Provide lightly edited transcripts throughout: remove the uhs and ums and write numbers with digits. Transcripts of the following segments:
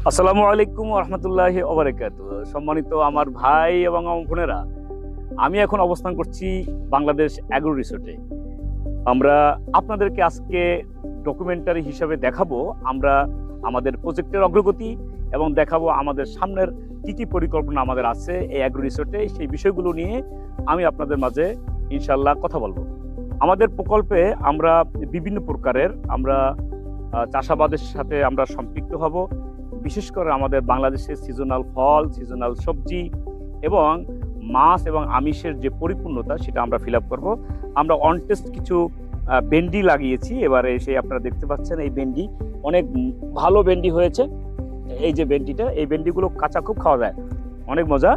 আসসালামু আলাইকুম রহমতুল্লাহি ওয়া বারাকাতুহু। সম্মানিত আমার ভাই এবং আমার বোনেরা, আমি এখন অবস্থান করছি বাংলাদেশ অ্যাগ্রো রিসোর্টে। আমরা আপনাদেরকে আজকে ডকুমেন্টারি হিসাবে দেখাবো আমরা আমাদের প্রজেক্টের অগ্রগতি এবং দেখাবো আমাদের সামনের কি কি পরিকল্পনা আমাদের আছে এই অ্যাগ্রো রিসোর্টে। সেই বিষয়গুলো নিয়ে আমি আপনাদের মাঝে ইনশাল্লাহ কথা বলবো। আমাদের প্রকল্পে আমরা বিভিন্ন প্রকারের চাষাবাদের সাথে আমরা সম্পৃক্ত হব। বিশেষ করে আমাদের বাংলাদেশের সিজনাল ফল, সিজনাল সবজি এবং মাছ এবং আমিষের যে পরিপূর্ণতা সেটা আমরা ফিল আপ করবো। আমরা অন টেস্ট কিছু ভেন্ডি লাগিয়েছি। এবারে সেই আপনারা দেখতে পাচ্ছেন এই ভেন্ডি অনেক ভালো ভেন্ডি হয়েছে। এই যে ভেন্ডিটা, এই ভেন্ডিগুলো কাঁচা খুব খাওয়া যায়, অনেক মজা।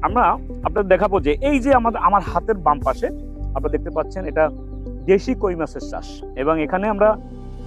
আমরা আপনাদের দেখাবো যে এই যে আমার হাতের বাম পাশে আপনারা দেখতে পাচ্ছেন এটা দেশি কই মাছের চাষ, এবং এখানে আমরা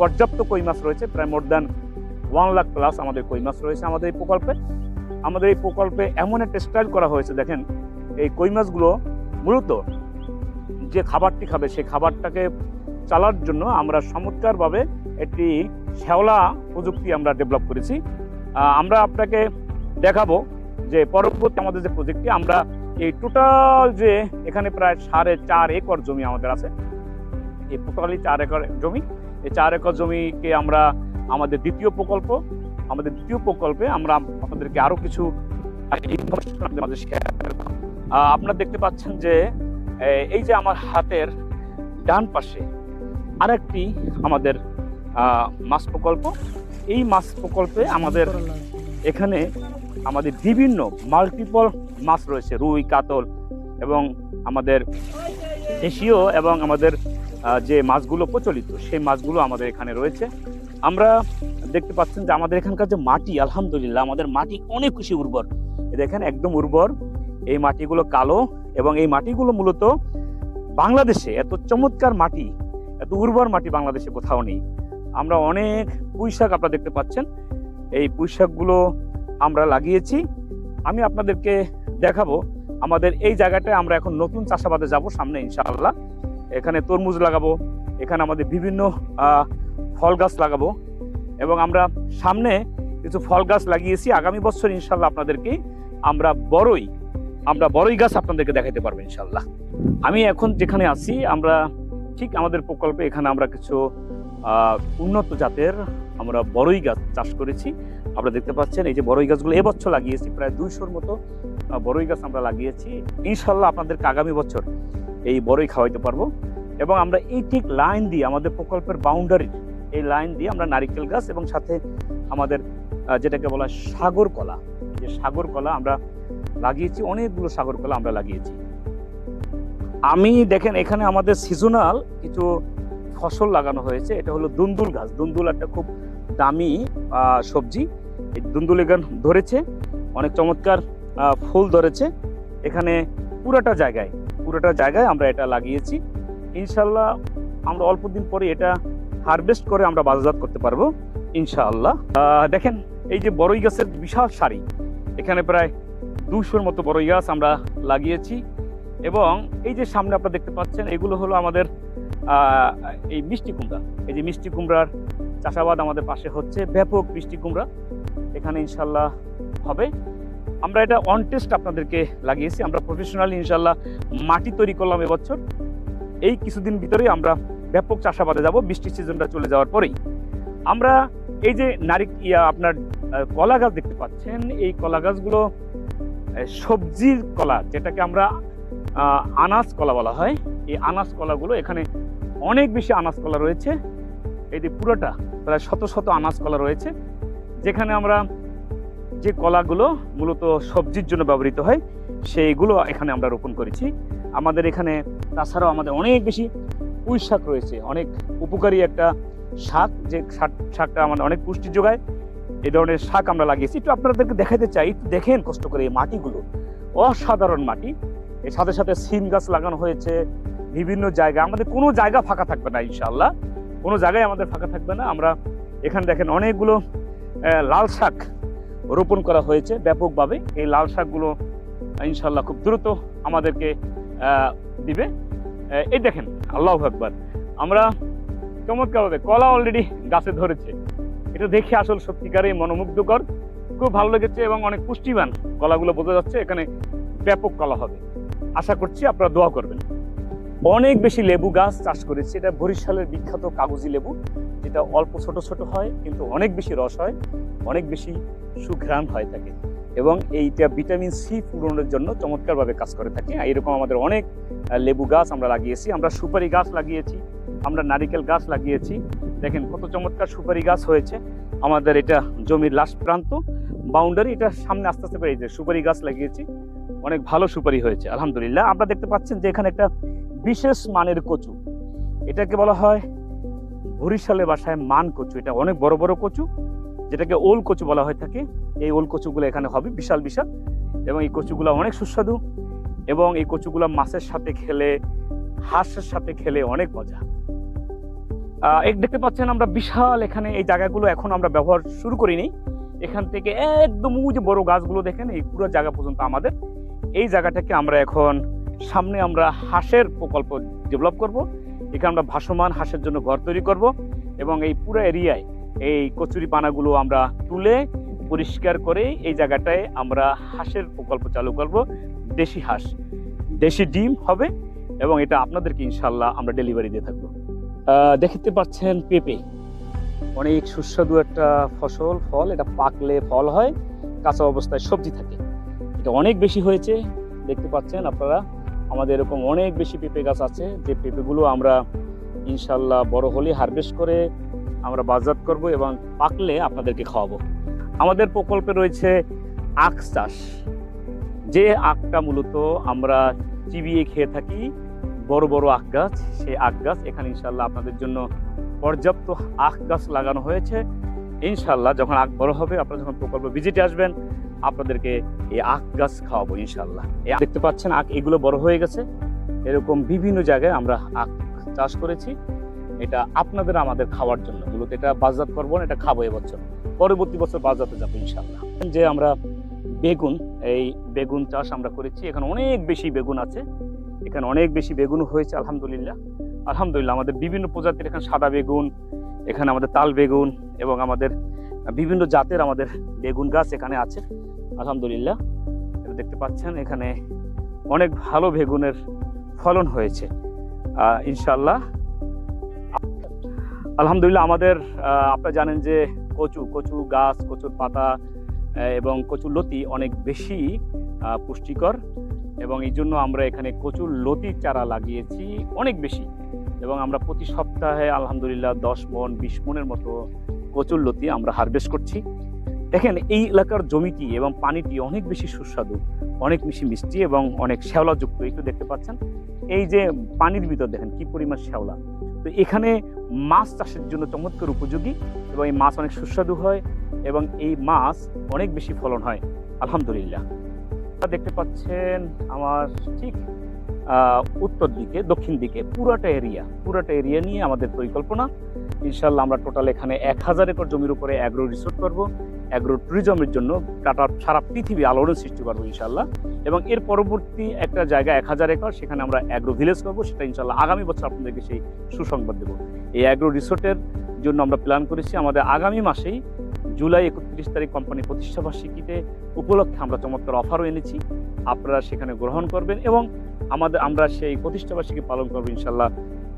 পর্যাপ্ত কই মাছ রয়েছে, প্রায় মোর দ্যান 1 লাখ প্লাস আমাদের কই মাছ রয়েছে আমাদের এই প্রকল্পে। আমাদের এই প্রকল্পে এমন একটা স্টাইল করা হয়েছে, দেখেন এই কই মাছগুলো মূলত যে খাবারটি খাবে সেই খাবারটাকে চালার জন্য আমরা চমৎকারভাবে একটি শ্যাওলা প্রযুক্তি আমরা ডেভেলপ করেছি। আমরা আপনাকে দেখাবো যে পরবর্তী আমাদের যে প্রজেক্টটি, আমরা এই টোটাল যে এখানে প্রায় 4.5 একর জমি আমাদের আছে, এই টোটালি 4 একর জমি। এই 4 একর জমিকে আমরা আমাদের দ্বিতীয় প্রকল্পে আমরা আপনাদেরকে আরো কিছু আপনারা দেখতে পাচ্ছেন যে এই যে আমার হাতের ডান পাশে আরেকটি আমাদের মাছ প্রকল্প। এই মাছ প্রকল্পে আমাদের এখানে আমাদের বিভিন্ন মাল্টিপল মাছ রয়েছে, রুই, কাতল এবং আমাদের দেশীয় এবং আমাদের যে মাছগুলো প্রচলিত সেই মাছগুলো আমাদের এখানে রয়েছে। আমরা দেখতে পাচ্ছেন যে আমাদের এখানকার যে মাটি, আলহামদুলিল্লাহ আমাদের মাটি অনেক বেশি উর্বর। দেখেন একদম উর্বর, এই মাটিগুলো কালো, এবং এই মাটিগুলো মূলত বাংলাদেশে এত চমৎকার মাটি, এত উর্বর মাটি বাংলাদেশে কোথাও নেই। আমরা অনেক পুঁইশাক আপনারা দেখতে পাচ্ছেন, এই পুঁইশাকগুলো আমরা লাগিয়েছি। আমি আপনাদেরকে দেখাবো আমাদের এই জায়গাটায় আমরা এখন নতুন চাষাবাদে যাব সামনে ইনশাআল্লাহ। এখানে তরমুজ লাগাবো, এখানে আমাদের বিভিন্ন ফল গাছ লাগাবো, এবং আমরা সামনে কিছু ফল গাছ লাগিয়েছি। আগামী বছর ইনশাল্লাহ আপনাদেরকে আমরা বড়ই গাছ আপনাদেরকে দেখাতে পারবো ইনশাল্লাহ। আমি এখন যেখানে আছি, আমরা ঠিক আমাদের প্রকল্পে এখানে আমরা কিছু উন্নত জাতের আমরা বড়ই গাছ চাষ করেছি। আপনারা দেখতে পাচ্ছেন এই যে বড়ই গাছগুলো এবছর লাগিয়েছি, প্রায় 200-র মতো বড়ই গাছ আমরা লাগিয়েছি। ইনশাল্লাহ আপনাদেরকে আগামী বছর এই বড়ই খাওয়াইতে পারবো। এবং আমরা এই ঠিক লাইন দিয়ে আমাদের প্রকল্পের বাউন্ডারির এই লাইন দিয়ে আমরা নারিকেল গাছ এবং সাথে আমাদের যেটাকে বলা হয় সাগর কলা, যে সাগর কলা আমরা লাগিয়েছি, অনেকগুলো সাগর কলা আমরা লাগিয়েছি। আমি দেখেন এখানে আমাদের সিজনাল কিছু ফসল লাগানো হয়েছে। এটা হলো দুন্দুল গাছ। দুন্দুল একটা খুব দামি সবজি। এই দুন্দুল এখানে ধরেছে, অনেক চমৎকার ফুল ধরেছে। এখানে পুরোটা জায়গায় আমরা এটা লাগিয়েছি। ইনশাল্লাহ আমরা অল্প দিন পরে এটা হারভেস্ট করে আমরা বাজারজাত করতে পারবো ইনশাআল্লাহ। দেখেন এই যে বড়ই গাছের বিশাল সারি, এখানে প্রায় 200-র মতো বড়ই গাছ আমরা লাগিয়েছি। এবং এই যে সামনে আপনারা দেখতে পাচ্ছেন এগুলো হলো আমাদের এই মিষ্টি কুমড়া। এই যে মিষ্টি কুমড়ার চাষাবাদ আমাদের পাশে হচ্ছে, ব্যাপক মিষ্টি কুমড়া এখানে ইনশাল্লাহ হবে। আমরা এটা অন টেস্ট আপনাদেরকে লাগিয়েছি। আমরা প্রফেশনালি ইনশাল্লাহ মাটি তৈরি করলাম এবছর। এই কিছুদিন ভিতরেই আমরা ব্যাপক চাষাবাদে যাব, বৃষ্টির সিজনটা চলে যাওয়ার পরেই। আমরা এই যে আপনার কলা গাছ দেখতে পাচ্ছেন, এই কলা গাছগুলো সবজির কলা, যেটাকে আমরা আনাজ কলা বলা হয়। এই আনাজ কলাগুলো এখানে অনেক বেশি আনাজ কলা রয়েছে। এই যে পুরোটা প্রায় শত আনাজ কলা রয়েছে, যেখানে আমরা যে কলাগুলো মূলত সবজির জন্য ব্যবহৃত হয় সেইগুলো এখানে আমরা রোপণ করেছি। আমাদের এখানে তাছাড়াও আমাদের অনেক বেশি পুঁই শাক রয়েছে, অনেক উপকারী একটা শাক, যে শাকটা আমাদের অনেক পুষ্টি যোগায়। এই ধরনের শাক আমরা লাগিয়েছি। একটু আপনাদেরকে দেখাতে চাই, একটু দেখেন কষ্ট করে এই মাটিগুলো, অসাধারণ মাটি। এর সাথে সাথে সিম গাছ লাগানো হয়েছে বিভিন্ন জায়গায়। আমাদের কোনো জায়গা ফাঁকা থাকবে না ইনশাআল্লাহ, কোনো জায়গায় আমাদের ফাঁকা থাকবে না। আমরা এখানে দেখেন অনেকগুলো লাল শাক রোপণ করা হয়েছে ব্যাপকভাবে। এই লাল শাকগুলো ইনশাআল্লাহ খুব দ্রুত আমাদেরকে দিবে। এই দেখেন, আল্লাহু আকবার, আমরা চমৎকার ভাবে কলা অলরেডি গাছে ধরেছে। এটা দেখে আসল সত্যিকারই মনোমুগ্ধকর। খুব ভালো লেগেছে এবং অনেক পুষ্টিমান কলাগুলো বোঝা যাচ্ছে, এখানে ব্যাপক কলা হবে। আশা করছি আপনারা দোয়া করবেন। অনেক বেশি লেবু গাছ চাষ করেছি। এটা বরিশালের বিখ্যাত কাগজি লেবু, যেটা অল্প ছোট ছোট হয় কিন্তু অনেক বেশি রস হয়, অনেক বেশি সুঘ্রাণ হয় থাকে, এবং এইটা ভিটামিন সি পূরণের জন্য চমৎকারভাবে কাজ করে থাকে। এরকম আমাদের অনেক লেবু গাছ আমরা লাগিয়েছি, আমরা সুপারি গাছ লাগিয়েছি, আমরা নারিকেল গাছ লাগিয়েছি। দেখেন কত চমৎকার সুপারি গাছ হয়েছে আমাদের। এটা জমির লাস্ট প্রান্ত বাউন্ডারি, এটা সামনে আস্তে আস্তে করে এই যে সুপারি গাছ লাগিয়েছি, অনেক ভালো সুপারি হয়েছে আলহামদুলিল্লাহ। আপনারা দেখতে পাচ্ছেন যে এখানে একটা বিশেষ মানের কচু, এটাকে বলা হয় বরিশালের ভাষায় মান কচু। এটা অনেক বড় বড় কচু, যেটাকে ওল কচু বলা হয়ে থাকে। এই ওল কচুগুলো এখানে হবে বিশাল বিশাল, এবং এই কচুগুলো অনেক সুস্বাদু, এবং এই কচুগুলো মাছের সাথে খেলে, হাঁসের সাথে খেলে অনেক মজা। দেখতে পাচ্ছেন আমরা বিশাল এখানে এই জায়গাগুলো এখন আমরা ব্যবহার শুরু করিনি। এখান থেকে একদম ওই যে বড় গাছগুলো দেখেন, এই পুরো জায়গা পর্যন্ত আমাদের। এই জায়গাটাকে আমরা এখন সামনে আমরা হাঁসের প্রকল্প ডেভেলপ করব। এখানে আমরা ভাসমান হাঁসের জন্য ঘর তৈরি করব, এবং এই পুরো এরিয়ায় এই কচুরি পানাগুলো আমরা তুলে পরিষ্কার করে এই জায়গাটায় আমরা হাঁসের প্রকল্প চালু করব। দেশি হাঁস, দেশি ডিম হবে, এবং এটা আপনাদেরকে ইনশাল্লাহ আমরা ডেলিভারি দিয়ে থাকবো। দেখতে পাচ্ছেন পেঁপে, অনেক সুস্বাদু একটা ফল। এটা পাকলে ফল হয়, কাঁচা অবস্থায় সবজি থাকে। এটা অনেক বেশি হয়েছে, দেখতে পাচ্ছেন আপনারা। আমাদের এরকম অনেক বেশি পেঁপে গাছ আছে, যে পেঁপেগুলো আমরা ইনশাল্লাহ বড় হলে হারভেস্ট করে আমরা বাজারজাত করব এবং পাকলে আপনাদেরকে খাওয়াবো। আমাদের প্রকল্পে রয়েছে আখ চাষ, যে আখটা মূলত আমরা চিবিয়ে খেয়ে থাকি, বড় বড় আখ গাছ। সেই আখ গাছ এখানে ইনশাল্লাহ আপনাদের জন্য পর্যাপ্ত আখ গাছ লাগানো হয়েছে। ইনশাল্লাহ যখন আখ বড় হবে, আপনারা যখন প্রকল্প ভিজিটে আসবেন, আপনাদেরকে এই আখ গাছ খাওয়াবো ইনশাল্লাহ। দেখতে পাচ্ছেন আখ এগুলো বড় হয়ে গেছে। এরকম বিভিন্ন জায়গায় আমরা আখ চাষ করেছি। এটা আপনাদের আমাদের খাওয়ার জন্য, মূলত এটা বাজারজাত করবো না, এটা খাবো এবছর, পরবর্তী বছর বাজারজাতে যাবো ইনশাল্লাহ। যে আমরা বেগুন, এই বেগুন চাষ আমরা করেছি। এখানে অনেক বেশি বেগুন আছে, এখানে অনেক বেশি বেগুন হয়েছে আলহামদুলিল্লাহ। আমাদের বিভিন্ন প্রজাতির এখানে সাদা বেগুন, এখানে আমাদের তাল বেগুন, এবং আমাদের বিভিন্ন জাতের আমাদের বেগুন গাছ এখানে আছে আলহামদুলিল্লাহ। দেখতে পাচ্ছেন এখানে অনেক ভালো বেগুনের ফলন হয়েছে ইনশাল্লাহ আলহামদুলিল্লাহ। আমাদের আপনারা জানেন যে কচু গাছ, কচুর পাতা এবং কচুর লতি অনেক বেশি পুষ্টিকর, এবং এই জন্য আমরা এখানে কচুর লতির চারা লাগিয়েছি অনেক বেশি, এবং আমরা প্রতি সপ্তাহে আলহামদুলিল্লাহ 10 মণ 20 মণের মতো কচুর লতি আমরা হারভেস্ট করছি। দেখেন এই এলাকার জমিটি এবং পানিটি অনেক বেশি সুস্বাদু, অনেক বেশি মিষ্টি এবং অনেক শ্যাওলাযুক্ত। একটু দেখতে পাচ্ছেন এই যে পানির ভিতর দেখেন কি পরিমাণ শ্যাওলা। তো এখানে মাছ চাষের জন্য চমৎকার উপযোগী, এবং এই মাছ অনেক সুস্বাদু হয়, এবং এই মাছ অনেক বেশি ফলন হয় আলহামদুলিল্লাহ। দেখতে পাচ্ছেন আমার ঠিক উত্তর দিকে, দক্ষিণ দিকে পুরাটা এরিয়া নিয়ে আমাদের পরিকল্পনা। ইনশাল্লাহ আমরা টোটাল এখানে 1000 একর জমির উপরে অ্যাগ্রো রিসোর্ট করব, অ্যাগ্রো ট্যুরিজমের জন্য সারা পৃথিবী আলোড়ন সৃষ্টি করবো ইনশাল্লাহ। এবং এর পরবর্তী একটা জায়গা 1000 একর, সেখানে আমরা অ্যাগ্রো ভিলেজ করবো। সেটা ইনশাল্লাহ আগামী বছর আপনাদেরকে সেই সুসংবাদ দেবো। এই অ্যাগ্রো রিসোর্টের জন্য আমরা প্ল্যান করেছি আমাদের আগামী মাসেই জুলাই 31 তারিখ কোম্পানি প্রতিষ্ঠাবার্ষিকীতে উপলক্ষে আমরা চমৎকার অফারও এনেছি, আপনারা সেখানে গ্রহণ করবেন, এবং আমরা সেই প্রতিষ্ঠাবার্ষিকী পালন করবো ইনশাল্লাহ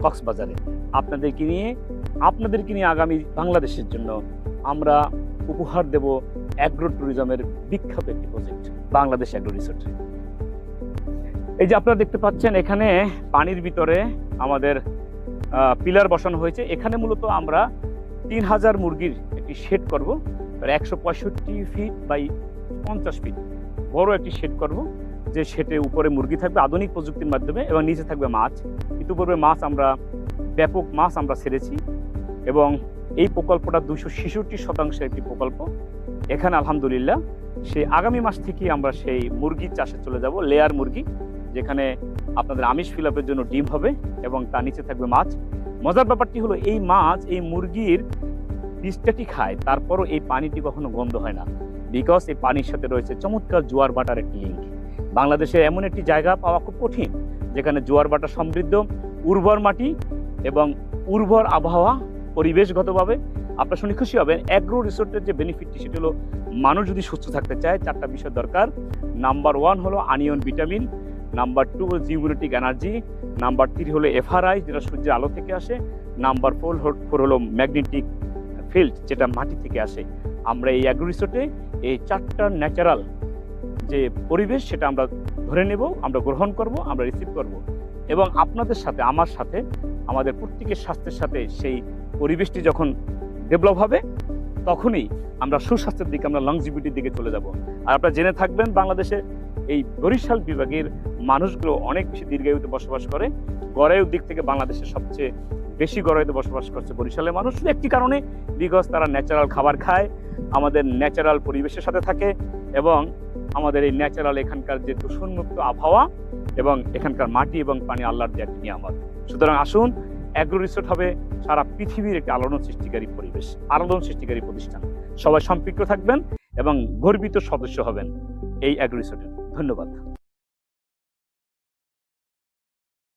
কক্সবাজারে। আপনাদেরকে নিয়ে আগামী বাংলাদেশের জন্য আমরা উপহার দেব অ্যাগ্রো ট্যুরিজমের বিখ্যাত একটি প্রজেক্ট, বাংলাদেশ অ্যাগ্রো রিসোর্ট। এই যে আপনারা দেখতে পাচ্ছেন এখানে পানির ভিতরে আমাদের পিলার বসানো হয়েছে। এখানে মূলত আমরা 3000 মুরগির একটি শেড করব, 165 ফিট বাই 50 ফিট বড় একটি শেড করব, যে শেডের উপরে মুরগি থাকবে আধুনিক প্রযুক্তির মাধ্যমে, এবং নিচে থাকবে মাছ। ইতিপূর্বে ব্যাপক মাছ আমরা ছেড়েছি, এবং এই প্রকল্পটা 266% একটি প্রকল্প। এখানে আলহামদুলিল্লাহ সেই আগামী মাস থেকে আমরা সেই মুরগির চাষে চলে যাব, লেয়ার মুরগি, যেখানে আপনাদের আমিষ ফিলাপের জন্য ডিম হবে এবং তার নিচে থাকবে মাছ। মজার ব্যাপারটি হলো এই মাছ এই মুরগির বীজটাটি খায়, তারপরও এই পানিটি কখনো গন্ধ হয় না, বিকজ এই পানির সাথে রয়েছে চমৎকার জোয়ার ভাটার একটি লিঙ্ক। বাংলাদেশে এমন একটি জায়গা পাওয়া খুব কঠিন, যেখানে জোয়ার ভাটা সমৃদ্ধ, উর্বর মাটি এবং উর্বর আবহাওয়া, পরিবেশগতভাবে আপনারা শুনে খুশি হবেন। অ্যাগ্রো রিসোর্টের যে বেনিফিটটি সেটা হলো মানুষ যদি সুস্থ থাকতে চায় 4টা বিষয় দরকার। নাম্বার 1 হলো আনিয়ন ভিটামিন, নাম্বার 2 হলো জিউমেটিক এনার্জি, নাম্বার 3 হলো এফআরআই যেটা সূর্যের আলো থেকে আসে, নাম্বার 4 হলো ম্যাগনেটিক ফিল্ড যেটা মাটি থেকে আসে। আমরা এই অ্যাগ্রো রিসোর্টে এই 4টা ন্যাচারাল যে পরিবেশ সেটা আমরা ধরে নেব, আমরা গ্রহণ করব, আমরা রিসিভ করব এবং আপনাদের সাথে আমার সাথে আমাদের প্রত্যেকের স্বাস্থ্যের সাথে সেই পরিবেশটি যখন ডেভেলপ হবে তখনই আমরা সুস্বাস্থ্যের দিকে, আমরা লংজিভিটির দিকে চলে যাব। আর আপনারা জেনে থাকবেন বাংলাদেশে এই বরিশাল বিভাগের মানুষগুলো অনেক বেশি দীর্ঘায়ুতে বসবাস করে। গড়ায়ুর দিক থেকে বাংলাদেশের সবচেয়ে বেশি গড়ায়ুতে বসবাস করছে বরিশালের মানুষ, শুধু একটি কারণে, বিকজ তারা ন্যাচারাল খাবার খায়, আমাদের ন্যাচারাল পরিবেশের সাথে থাকে এবং আমাদের এই ন্যাচারাল এখানকার যে দূষণমুক্ত আবহাওয়া এবং এখানকার মাটি এবং পানি আল্লাহর দেয়া একটি নিয়ামত। সুতরাং আসুন, অ্যাগ্রো রিসোর্ট হবে সারা পৃথিবীর একটি আলোড়ন সৃষ্টিকারী পরিবেশ, আলোড়ন সৃষ্টিকারী প্রতিষ্ঠান। সবাই সম্পৃক্ত থাকবেন এবং গর্বিত সদস্য হবেন এই অ্যাগ্রো রিসোর্টের। ধন্যবাদ।